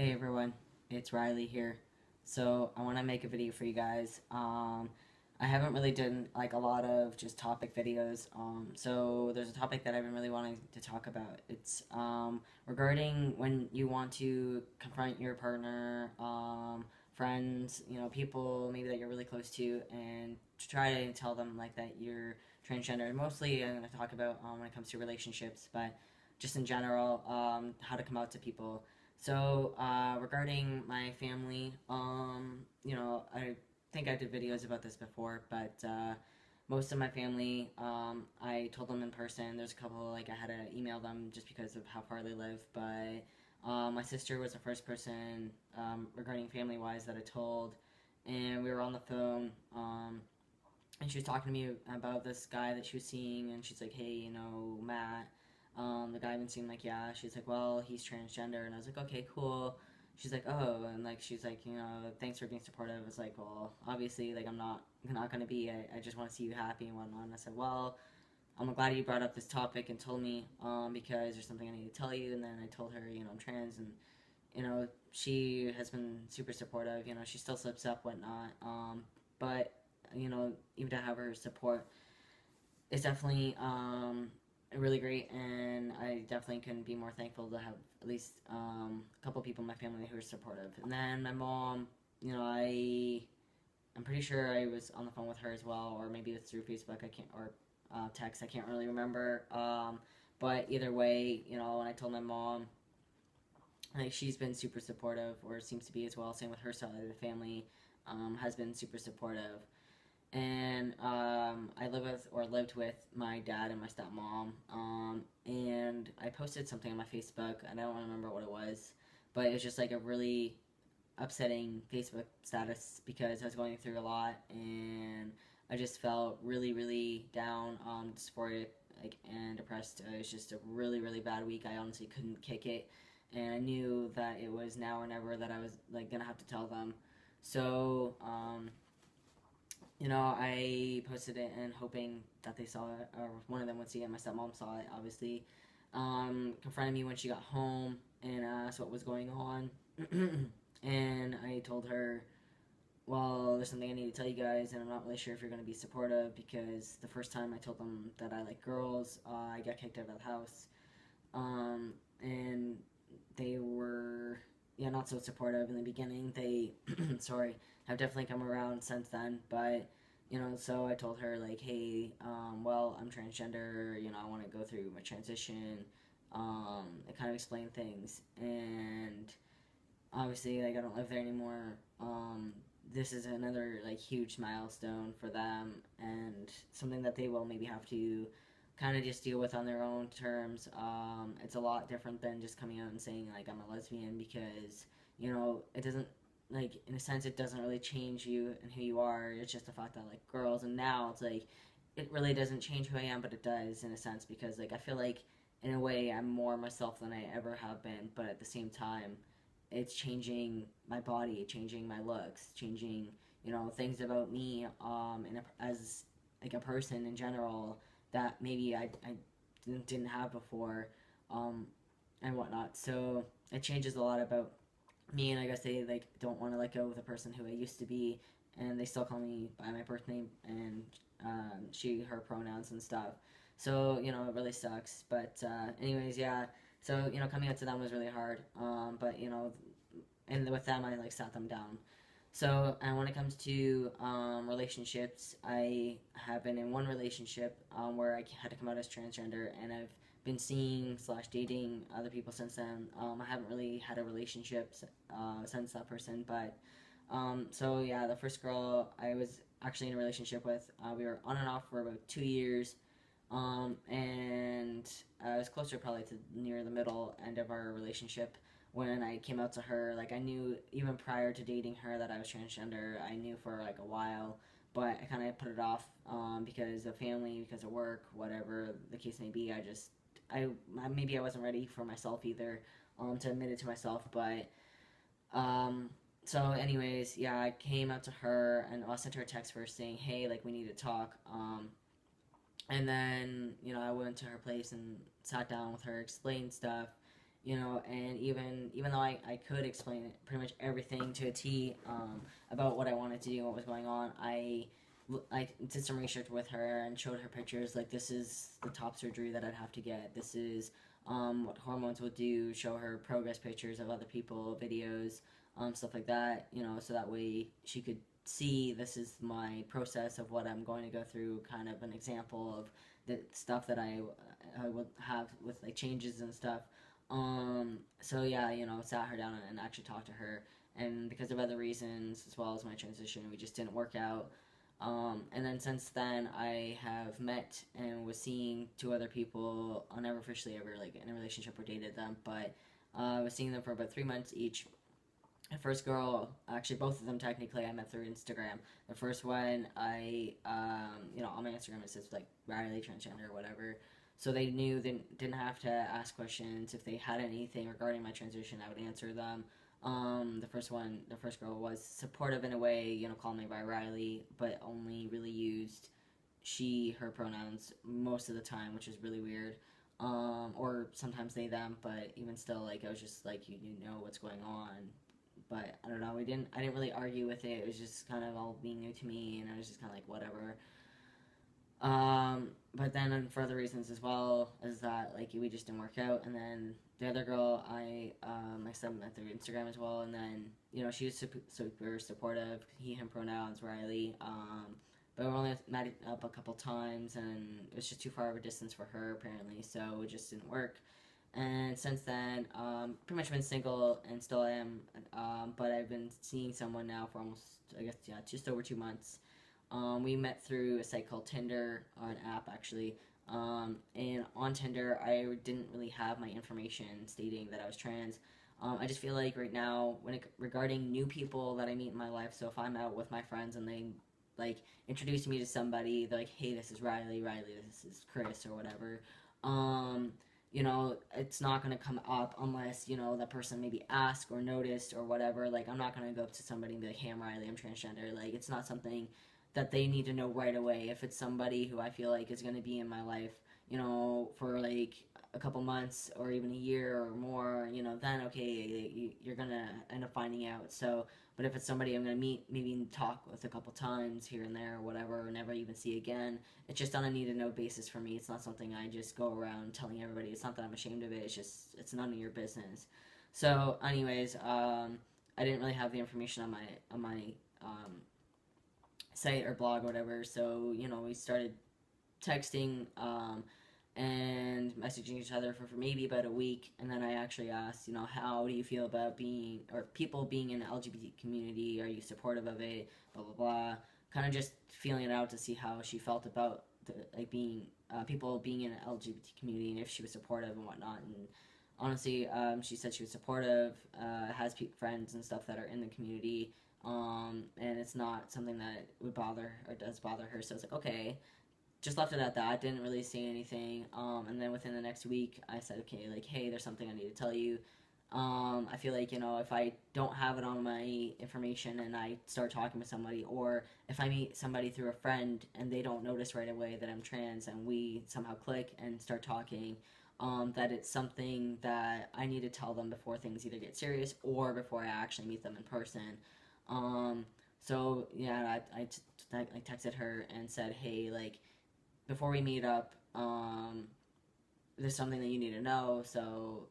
Hey everyone, it's Riley here. So I want to make a video for you guys. I haven't really done like a lot of just topic videos. So there's a topic that I've been really wanting to talk about. It's regarding when you want to confront your partner, friends, people maybe that you're really close to, and to try to tell them like that you're transgender. Mostly, I'm going to talk about when it comes to relationships, but just in general, how to come out to people. So, regarding my family, I think I did videos about this before, but most of my family, I told them in person. There's a couple, like, I had to email them just because of how far they live, but my sister was the first person, regarding family wise, that I told, and we were on the phone, and she was talking to me about this guy that she was seeing, and she's like, hey, Matt, the guy even seemed like, yeah. She's like, well, he's transgender, and I was like, okay, cool. She's like, oh, and like, she's like, thanks for being supportive. I was like, well, obviously, like, I'm not gonna be. I just want to see you happy and whatnot. And I said, well, I'm glad you brought up this topic and told me, because there's something I need to tell you. And then I told her, I'm trans, and she has been super supportive. She still slips up, whatnot. But even to have her support is definitely really great, and I definitely couldn't be more thankful to have at least a couple people in my family who are supportive. And then my mom, I'm pretty sure I was on the phone with her as well, or maybe it's through Facebook. I can't, or text. I can't really remember. But either way, when I told my mom, like, she's been super supportive, or seems to be as well. Same with her side of the family, has been super supportive. And I live with, or lived with, my dad and my stepmom. And I posted something on my Facebook. I don't remember what it was, but it was just like a really upsetting Facebook status because I was going through a lot, and I just felt really, really down, dysphoric, like, and depressed. It was just a really, really bad week. I honestly couldn't kick it, and I knew that it was now or never that I was like gonna have to tell them. So, I posted it and hoping that they saw it, or one of them would see it. My stepmom saw it, obviously. Confronted me when she got home and asked what was going on. And I told her, well, there's something I need to tell you guys, and I'm not really sure if you're going to be supportive, because the first time I told them that I like girls, I got kicked out of the house. And they were, yeah, not so supportive in the beginning. They, sorry, have definitely come around since then, but so I told her, like, hey, well, I'm transgender, I want to go through my transition. I kind of explained things, and obviously, like, I don't live there anymore. This is another, like, huge milestone for them, and something that they will maybe have to kind of just deal with on their own terms. It's a lot different than just coming out and saying, like, I'm a lesbian, because it doesn't, like, in a sense, it doesn't really change you and who you are. It's just the fact that, like, girls, and now it's like it really doesn't change who I am, but it does in a sense, because, like, I feel like in a way I'm more myself than I ever have been, but at the same time it's changing my body, changing my looks, changing things about me, as like a person in general, that maybe I didn't have before, um, and whatnot. So it changes a lot about me, and I guess they, like, don't want to let go of the person who I used to be, and they still call me by my birth name and she, her pronouns and stuff. So it really sucks. But anyways, yeah. So coming out to them was really hard. But and with them, I, like, sat them down. So, and when it comes to relationships, I have been in one relationship, where I had to come out as transgender, and I've been seeing slash dating other people since then. I haven't really had a relationship since that person, but so yeah, the first girl I was actually in a relationship with, we were on and off for about 2 years, and I was closer probably to near the middle end of our relationship when I came out to her. Like, I knew even prior to dating her that I was transgender. I knew for like a while, but I kind of put it off, because of family, because of work, whatever the case may be. I maybe I wasn't ready for myself either, to admit it to myself. But um, so anyways, yeah, I came out to her, and I sent her a text first saying, hey, like, we need to talk. And then I went to her place and sat down with her, explained stuff, and even though I could explain pretty much everything to a T, about what I wanted to do and what was going on, I did some research with her and showed her pictures. Like, this is the top surgery that I'd have to get. This is what hormones would do. Show her progress pictures of other people, videos, stuff like that. So that way she could see this is my process of what I'm going to go through. Kind of an example of the stuff that I would have with like changes and stuff. So yeah, sat her down and actually talked to her. And because of other reasons, as well as my transition, we just didn't work out. And then since then, I have met and was seeing two other people. I never officially ever like in a relationship or dated them, but I was seeing them for about 3 months each. The first girl, actually both of them technically, I met through Instagram. The first one, on my Instagram it says like Riley transgender or whatever. So they knew they didn't have to ask questions. If they had anything regarding my transition, I would answer them. The first girl was supportive in a way, called me by Riley, but only really used she, her pronouns most of the time, which is really weird. Or sometimes they, them, but even still, like, I was just like, you know what's going on. But I don't know, I didn't really argue with it. It was just kind of all being new to me, and I was just kind of like, whatever. But then, for other reasons as well, is that like we just didn't work out. And then the other girl, I said met through Instagram as well. And then she was super supportive. He him pronouns, Riley. But we only met up a couple times, and it was just too far of a distance for her apparently, so it just didn't work. And since then, pretty much been single and still am. But I've been seeing someone now for almost, I guess, yeah, just over 2 months. We met through a site called Tinder, or an app actually. And on Tinder, I didn't really have my information stating that I was trans. I just feel like right now, regarding new people that I meet in my life, so if I'm out with my friends and they like introduce me to somebody, they're like, "Hey, this is Riley. Riley, this is Chris, or whatever." Um, it's not gonna come up unless that person maybe asked or noticed or whatever. Like, I'm not gonna go up to somebody and be like, "Hey, I'm Riley. I'm transgender." Like, it's not something that they need to know right away. If it's somebody who I feel like is going to be in my life, for like a couple months or even a year or more, then okay, you're going to end up finding out. So, but if it's somebody I'm going to meet, maybe talk with a couple times here and there or whatever, or never even see again, it's just on a need to know basis for me. It's not something I just go around telling everybody. It's not that I'm ashamed of it. It's just, it's none of your business. So, anyways, I didn't really have the information on my site or blog or whatever. So we started texting, and messaging each other for maybe about a week, and then I actually asked, how do you feel about being or people being in the LGBT community? Are you supportive of it? Blah blah blah. Kind of just feeling it out to see how she felt about like being people being in the LGBT community and if she was supportive and whatnot. And honestly, she said she was supportive. Has friends and stuff that are in the community, and it's not something that would bother or does bother her. So it's like, okay, just left it at that. Didn't really say anything. And then within the next week, I said, okay, like, hey, there's something I need to tell you. I feel like if I don't have it on my information and I start talking with somebody, or if I meet somebody through a friend and they don't notice right away that I'm trans and we somehow click and start talking, that it's something that I need to tell them before things either get serious or before I actually meet them in person. Um, so yeah, I texted her and said, hey, like, before we meet up, there's something that you need to know. So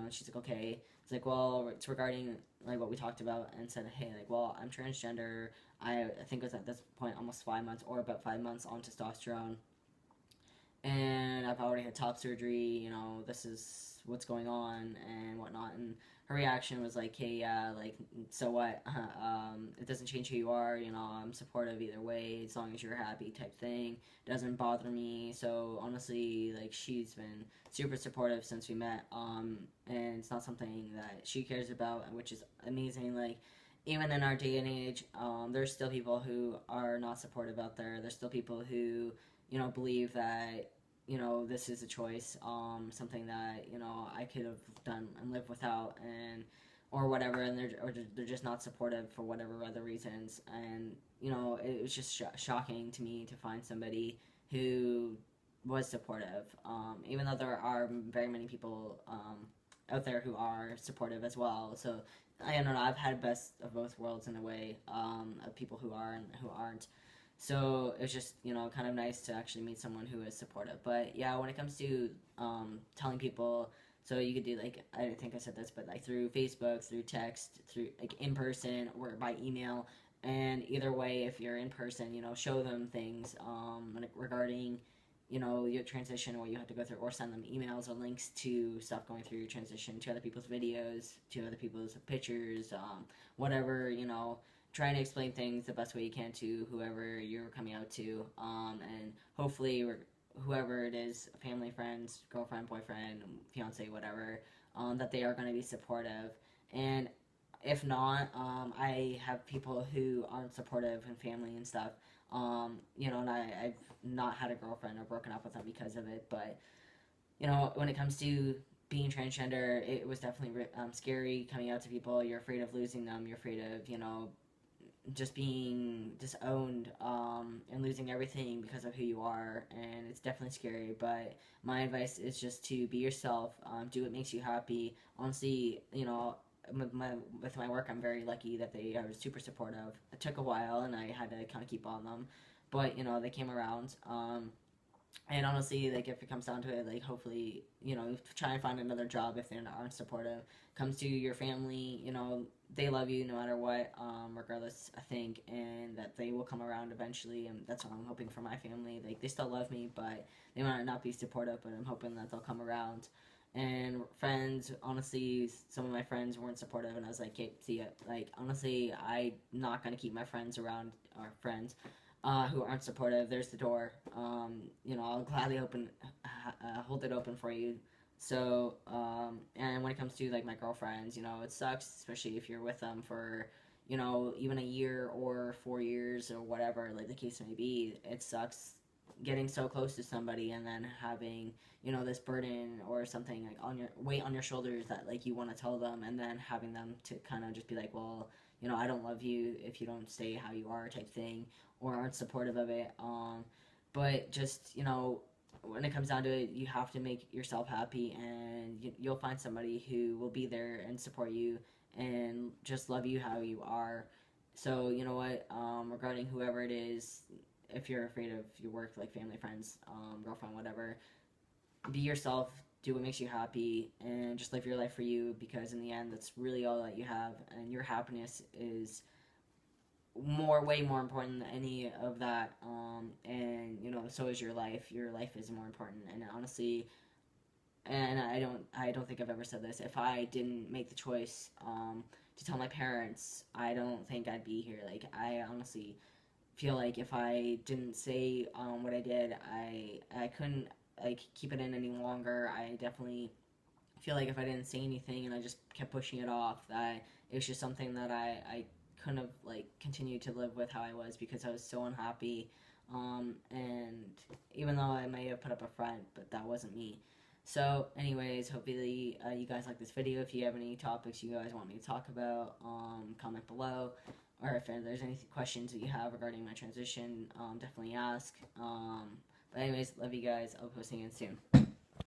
she's like, okay. It's like, well, it's regarding like what we talked about, and said, hey, like, well, I'm transgender. I think it was at this point almost 5 months or about 5 months on testosterone, and I've already had top surgery, this is what's going on and whatnot. And her reaction was like, hey, yeah, like, so what? It doesn't change who you are, I'm supportive either way, as long as you're happy type thing. It doesn't bother me. So honestly, like, she's been super supportive since we met, and it's not something that she cares about, which is amazing. Like, even in our day and age, there's still people who are not supportive out there. There's still people who, believe that this is a choice, something that I could have done and lived without, and or whatever, and they're just not supportive for whatever other reasons. And it was just shocking to me to find somebody who was supportive, even though there are very many people out there who are supportive as well. So I don't know. I've had best of both worlds in a way, of people who are and who aren't. So it's just kind of nice to actually meet someone who is supportive. But yeah, when it comes to telling people, so you could do like, I think I said this, but like through Facebook, through text, through like in person or by email. And either way, if you're in person, show them things regarding your transition, what you have to go through, or send them emails or links to stuff going through your transition, to other people's videos, to other people's pictures, whatever, trying to explain things the best way you can to whoever you're coming out to, and hopefully whoever it is, family, friends, girlfriend, boyfriend, fiance, whatever, that they are going to be supportive. And if not, I have people who aren't supportive and family and stuff. And I've not had a girlfriend or broken up with them because of it. But when it comes to being transgender, it was definitely scary coming out to people. You're afraid of losing them. You're afraid of just being disowned, and losing everything because of who you are, and it's definitely scary. But my advice is just to be yourself, do what makes you happy. Honestly, with my work, I'm very lucky that they are super supportive. It took a while, and I had to kind of keep on them, but they came around. And honestly, like if it comes down to it, like hopefully, try and find another job if they aren't supportive. Comes to your family, they love you no matter what, regardless, I think, and that they will come around eventually, and that's what I'm hoping for my family. Like they still love me, but they might not be supportive, but I'm hoping that they'll come around. And friends, honestly, some of my friends weren't supportive, and I was like, "Okay, see ya." Like honestly, I'm not gonna keep my friends around, or friends who aren't supportive. There's the door. I'll gladly hold it open for you. So, and when it comes to like my girlfriends, it sucks, especially if you're with them for, even a year or 4 years or whatever, like the case may be. It sucks getting so close to somebody and then having, this burden or something like on your weight on your shoulders that like you want to tell them, and then having them to kind of just be like, well, I don't love you if you don't stay how you are, type thing, or aren't supportive of it. But just when it comes down to it, you have to make yourself happy, and you'll find somebody who will be there and support you and just love you how you are. So you know what, regarding whoever it is, if you're afraid of your work, like family, friends, girlfriend, whatever, be yourself. Do what makes you happy, and just live your life for you. Because in the end, that's really all that you have, and your happiness is way more important than any of that. And so is your life. Your life is more important. And honestly, and I don't think I've ever said this. If I didn't make the choice to tell my parents, I don't think I'd be here. Like I honestly feel like if I didn't say what I did, I couldn't like keep it in any longer. I definitely feel like if I didn't say anything and I just kept pushing it off, that it was just something that I couldn't have like continued to live with how I was, because I was so unhappy. And even though I may have put up a front, but that wasn't me. So, anyways, hopefully you guys like this video. If you have any topics you guys want me to talk about, comment below. Or if there's any questions that you have regarding my transition, definitely ask. But anyways, love you guys. I'll be posting it soon.